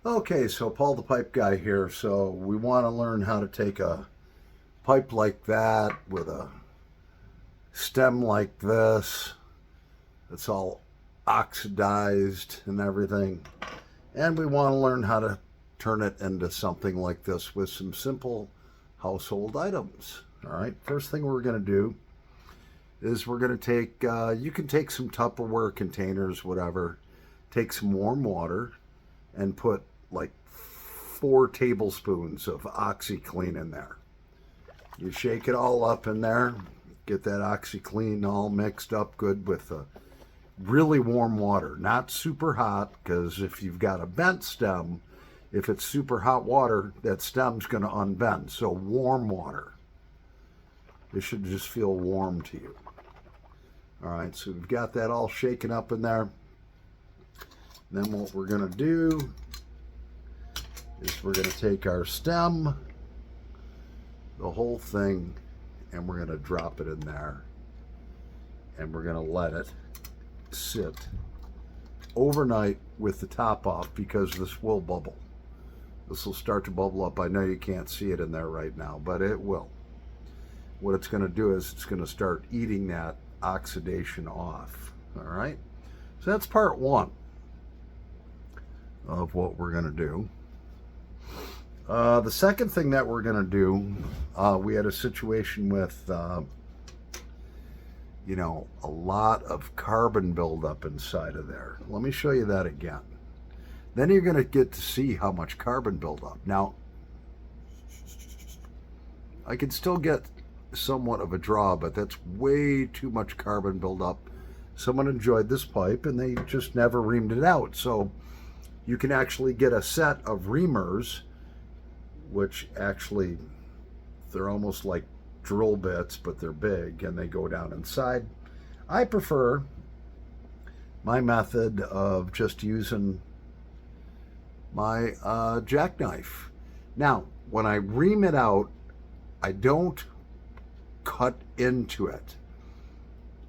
Okay, so Paul the pipe guy here. So we want to learn how to take a pipe like that with a stem like this. It's all oxidized and everything. And we want to learn how to turn it into something like this with some simple household items. All right, first thing we're going to do is we're going to take, you can take some Tupperware containers, whatever, take some warm water and put like 4 tablespoons of OxyClean in there. You shake it all up in there, get that OxyClean all mixed up good with really warm water, not super hot, because if you've got a bent stem, if it's super hot water, that stem's going to unbend. So warm water. It should just feel warm to you. All right, so we've got that all shaken up in there. Then what we're going to do is we're going to take our stem, the whole thing, and we're going to drop it in there. And we're going to let it sit overnight with the top off, because this will bubble. This will start to bubble up. I know you can't see it in there right now, but it will. What it's going to do is it's going to start eating that oxidation off. All right, so that's part one of what we're going to do. The second thing that we're going to do, we had a situation with a lot of carbon buildup inside of there. Let me show you that again. Then you're going to get to see how much carbon buildup. Now, I can still get somewhat of a draw, but that's way too much carbon buildup. Someone enjoyed this pipe and they just never reamed it out. So you can actually get a set of reamers, which actually, they're almost like drill bits, but they're big and they go down inside. I prefer my method of just using my jackknife. Now, when I ream it out, I don't cut into it.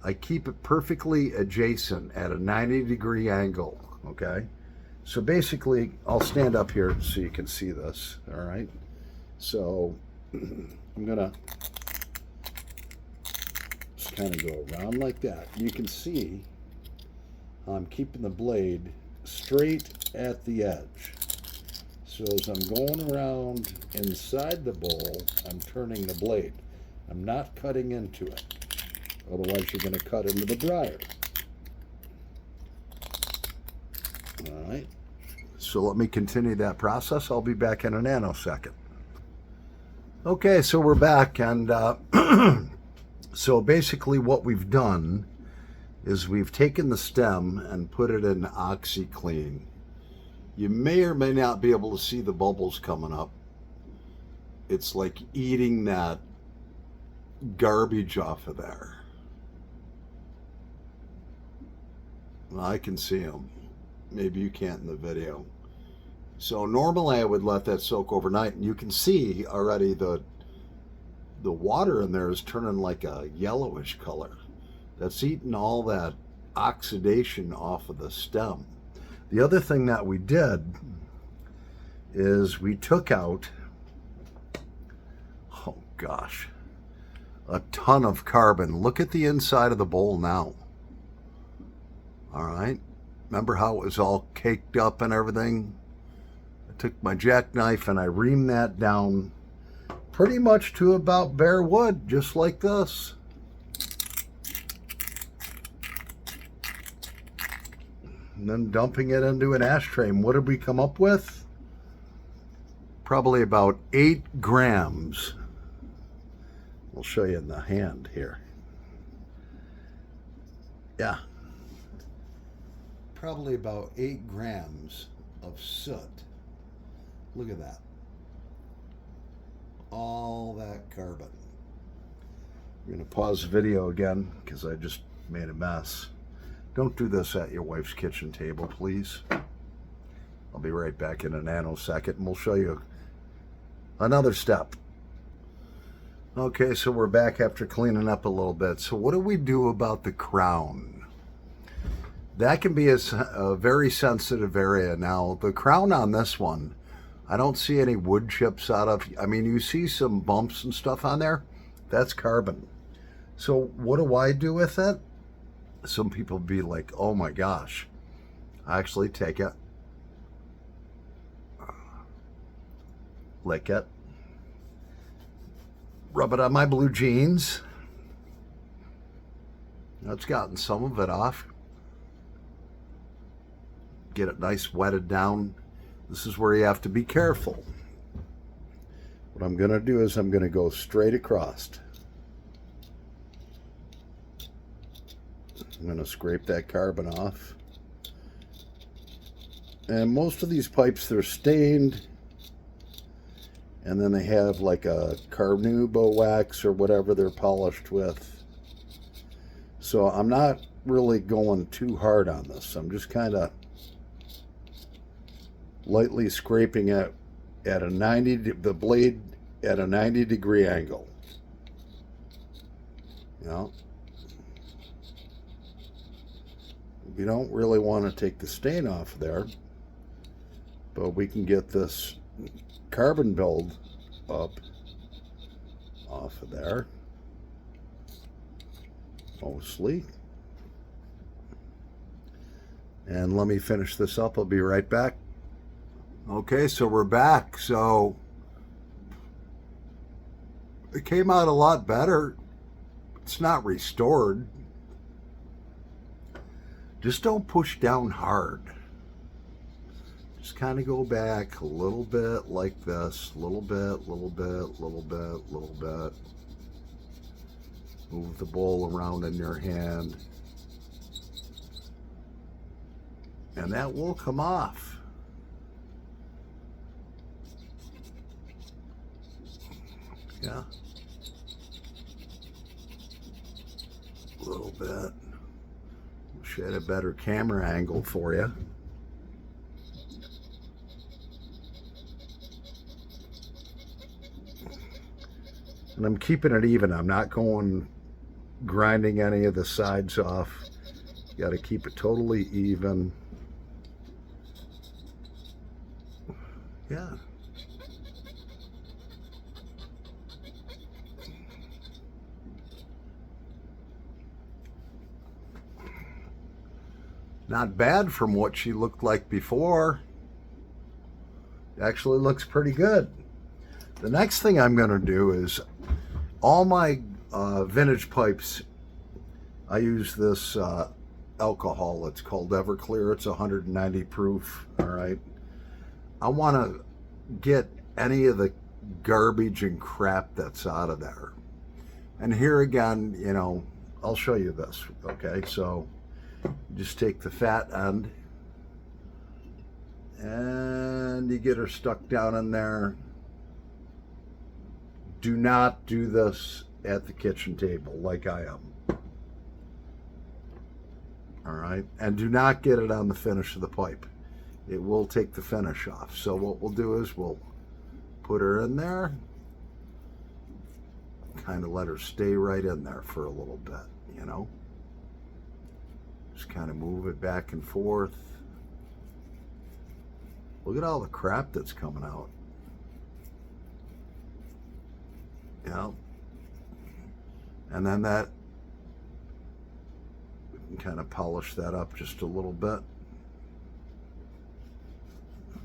I keep it perfectly adjacent at a 90-degree angle, okay? So basically, I'll stand up here so you can see this, all right? So I'm gonna just kind of go around like that. You can see I'm keeping the blade straight at the edge. So as I'm going around inside the bowl, I'm turning the blade. I'm not cutting into it. Otherwise, you're going to cut into the dryer. All right. So let me continue that process. I'll be back in a nanosecond. Okay, so we're back, and so basically what we've done is we've taken the stem and put it in OxyClean. You may or may not be able to see the bubbles coming up. It's like eating that garbage off of there. I can see them. Maybe you can't in the video. So normally I would let that soak overnight, and you can see already the water in there is turning like a yellowish color. That's eating all that oxidation off of the stem. The other thing that we did is we took out, oh gosh, a ton of carbon. Look at the inside of the bowl now. All right. Remember how it was all caked up and everything? I took my jackknife and I reamed that down pretty much to about bare wood, just like this. And then dumping it into an ashtray. And what did we come up with? Probably about 8 grams. We'll show you in the hand here. Yeah. Probably about 8 grams of soot. Look at that. All that carbon. I'm going to pause the video again because I just made a mess. Don't do this at your wife's kitchen table, please. I'll be right back in a nanosecond and we'll show you another step. Okay, so we're back after cleaning up a little bit. So what do we do about the crown? that can be a very sensitive area. Now, the crown on this one, I don't see any wood chips out of. I mean, you see some bumps and stuff on there. That's carbon. So what do I do with it? Some people be like, oh my gosh. I actually take it, lick it, rub it on my blue jeans. It's gotten some of it off. Get it nice wetted down. This is where you have to be careful. What I'm going to do is I'm going to go straight across. I'm going to scrape that carbon off. And most of these pipes, they're stained. And then they have like a carnauba wax or whatever they're polished with. So I'm not really going too hard on this. I'm just kind of lightly scraping it at a 90, the blade at a 90-degree angle. You know, we don't really want to take the stain off there, but we can get this carbon build up off of there mostly. And let me finish this up. I'll be right back. Okay, so we're back. So it came out a lot better. It's not restored. Just don't push down hard. Just kind of go back a little bit like this. Little bit, little bit, little bit, little bit. Move the bowl around in your hand. And that will come off. Yeah. A little bit. Wish I had a better camera angle for you. And I'm keeping it even. I'm not grinding any of the sides off. You got to keep it totally even. Yeah. Not bad from what she looked like before. Actually looks pretty good. The next thing I'm going to do is all my vintage pipes, I use this alcohol. It's called Everclear. It's 190 proof. All right. I want to get any of the garbage and crap that's out of there. And here again, you know, I'll show you this. Okay, so just take the fat end and you get her stuck down in there. Do not do this at the kitchen table like I am. All right, and do not get it on the finish of the pipe. It will take the finish off. So what we'll do is we'll put her in there, kind of let her stay right in there for a little bit, you know. Just kind of move it back and forth. Look at all the crap that's coming out. You know, and then that, we can kind of polish that up just a little bit.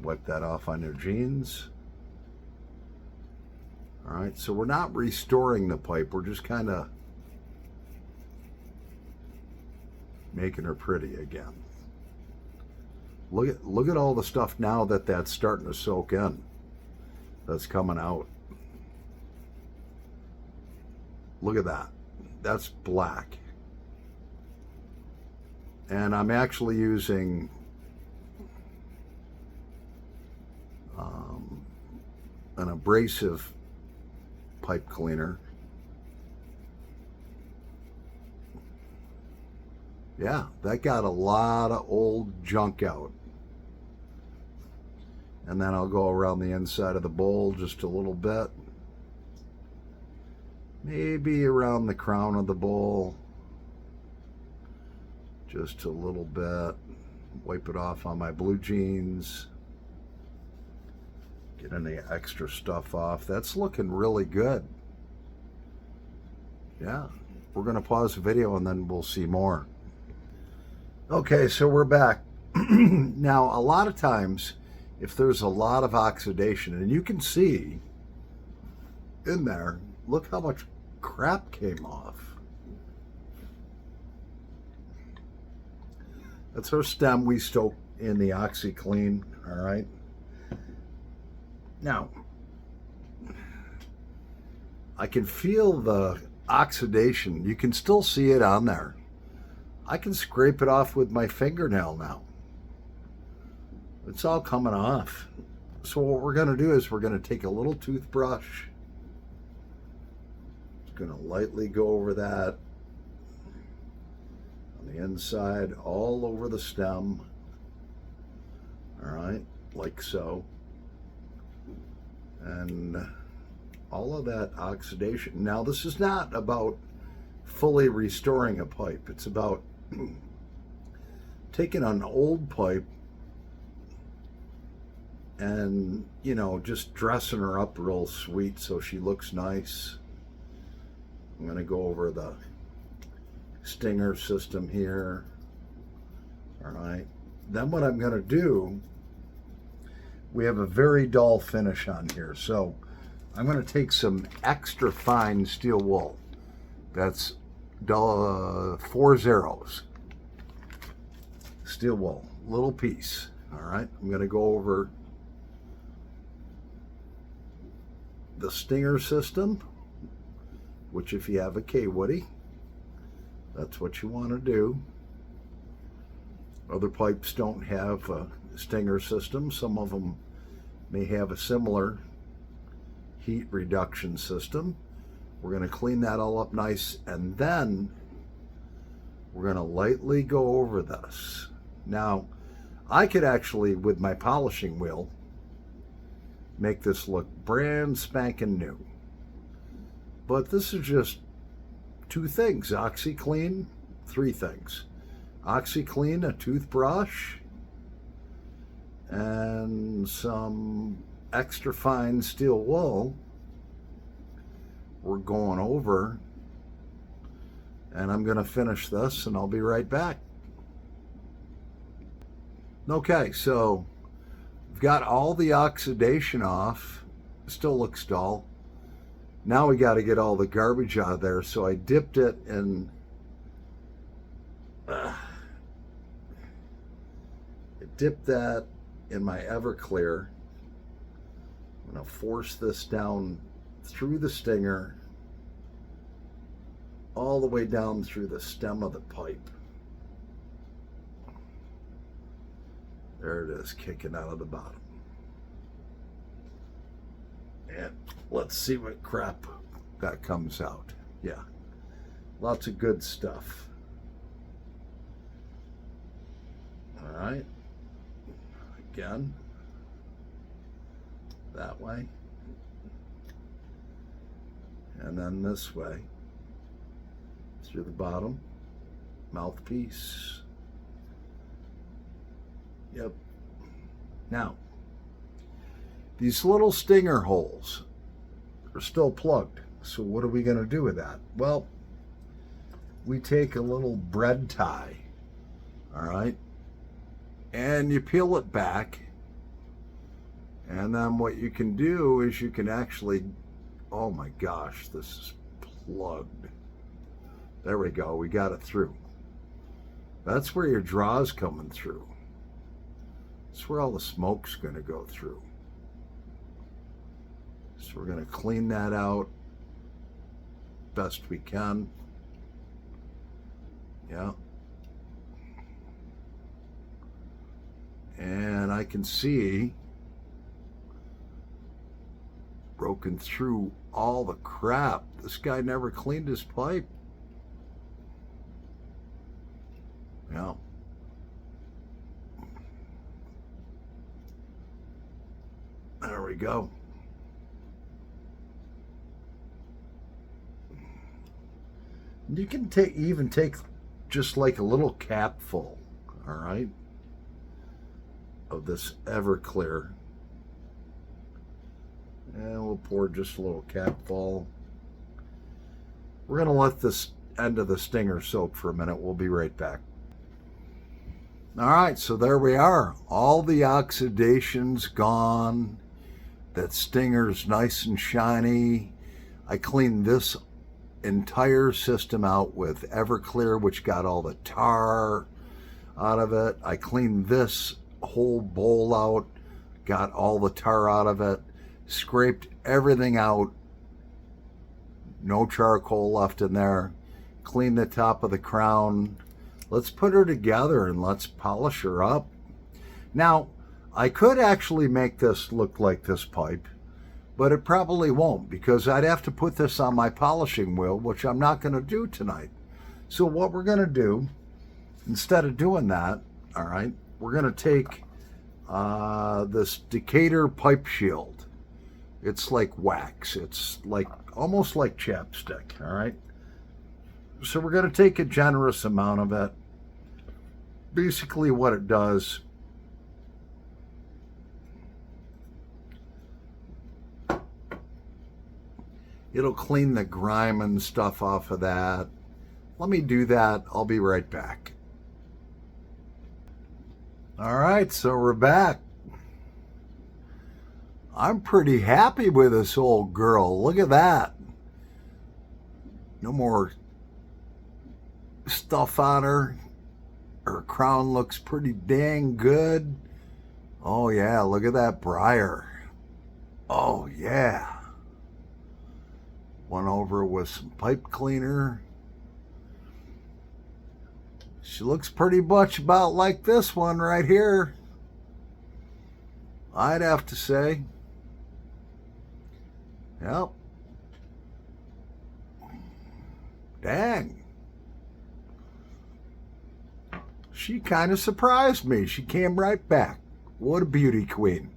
Wipe that off on your jeans. All right, so we're not restoring the pipe. We're just kind of making her pretty again. Look at all the stuff now that's starting to soak in. That's coming out. Look at that. That's black. And I'm actually using an abrasive pipe cleaner. Yeah, that got a lot of old junk out. And then I'll go around the inside of the bowl just a little bit. Maybe around the crown of the bowl. Just a little bit. Wipe it off on my blue jeans. Get any extra stuff off. That's looking really good. Yeah. We're going to pause the video and then we'll see more. Okay, so we're back. Now, a lot of times, if there's a lot of oxidation, and you can see in there, look how much crap came off. That's our stem we soak in the OxiClean, all right? Now, I can feel the oxidation. You can still see it on there. I can scrape it off with my fingernail now. It's all coming off. So what we're going to do is we're going to take a little toothbrush. It's going to lightly go over that on the inside, all over the stem. All right, like so. And all of that oxidation. Now, this is not about fully restoring a pipe. It's about taking an old pipe and, you know, just dressing her up real sweet so she looks nice. I'm going to go over the stinger system here. All right. Then what I'm going to do, we have a very dull finish on here. So I'm going to take some extra fine steel wool. That's 4 zeros. Steel wool, little piece. All right. I'm going to go over the stinger system, which if you have a K-Woody, that's what you want to do. Other pipes don't have a stinger system. Some of them may have a similar heat reduction system. We're going to clean that all up nice, and then we're going to lightly go over this. Now, I could actually, with my polishing wheel, make this look brand spanking new. But this is just 2 things. OxiClean, 3 things. OxiClean, a toothbrush, and some extra fine steel wool. We're going over, and I'm going to finish this, and I'll be right back. Okay, so we've got all the oxidation off. It still looks dull. Now we got to get all the garbage out of there. So I dipped it in dip that in my Everclear. I'm going to force this down through the stinger, all the way down through the stem of the pipe. There it is, kicking out of the bottom. And let's see what crap that comes out. Yeah, lots of good stuff. All right, again, that way, and then this way, through the bottom mouthpiece. Yep. Now, these little stinger holes are still plugged. So what are we going to do with that? Well, we take a little bread tie, all right, and you peel it back. And then what you can do is you can actually, oh my gosh, this is plugged. There we go, we got it through. That's where your draw's coming through. That's where all the smoke's going to go through. So we're going to clean that out best we can. Yeah. And I can see broken through all the crap. This guy never cleaned his pipe. Yeah. There we go. You can even take just like a little cap full, all right, of this Everclear. And we'll pour just a little cap full. We're going to let this end of the stinger soak for a minute. We'll be right back. All right, so there we are. All the oxidation's gone. That stinger's nice and shiny. I cleaned this entire system out with Everclear, which got all the tar out of it. I cleaned this whole bowl out, got all the tar out of it, scraped everything out. No charcoal left in there. Cleaned the top of the crown. Let's put her together and let's polish her up. Now, I could actually make this look like this pipe, but it probably won't, because I'd have to put this on my polishing wheel, which I'm not going to do tonight. So what we're going to do, instead of doing that, all right, we're going to take this Decatur pipe shield. It's like wax. It's like almost like chapstick, all right? So we're going to take a generous amount of it. Basically what it does, it'll clean the grime and stuff off of that. Let me do that. I'll be right back. All right, so we're back. I'm pretty happy with this old girl. Look at that. No more stuff on her. Her crown looks pretty dang good. Oh yeah, look at that briar. Oh yeah. Went over with some pipe cleaner. She looks pretty much about like this one right here, I'd have to say. Yep. Dang. She kind of surprised me. She came right back. What a beauty queen.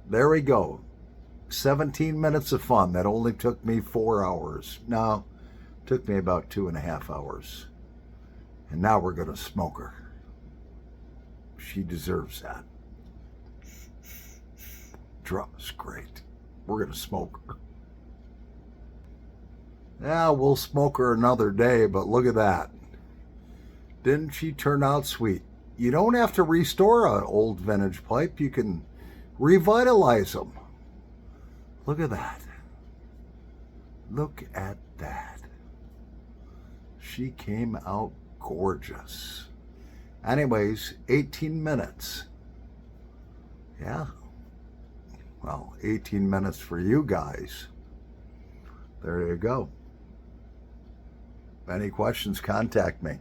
There we go. 17 minutes of fun. That only took me 4 hours. No, it took me about 2.5 hours. And now we're going to smoke her. She deserves that. Drum's great. We're going to smoke her. Yeah, we'll smoke her another day, but look at that. Didn't she turn out sweet? You don't have to restore an old vintage pipe. You can revitalize them. Look at that. Look at that. She came out gorgeous. Anyways, 18 minutes. Yeah. Well, 18 minutes for you guys. There you go. Any questions, contact me.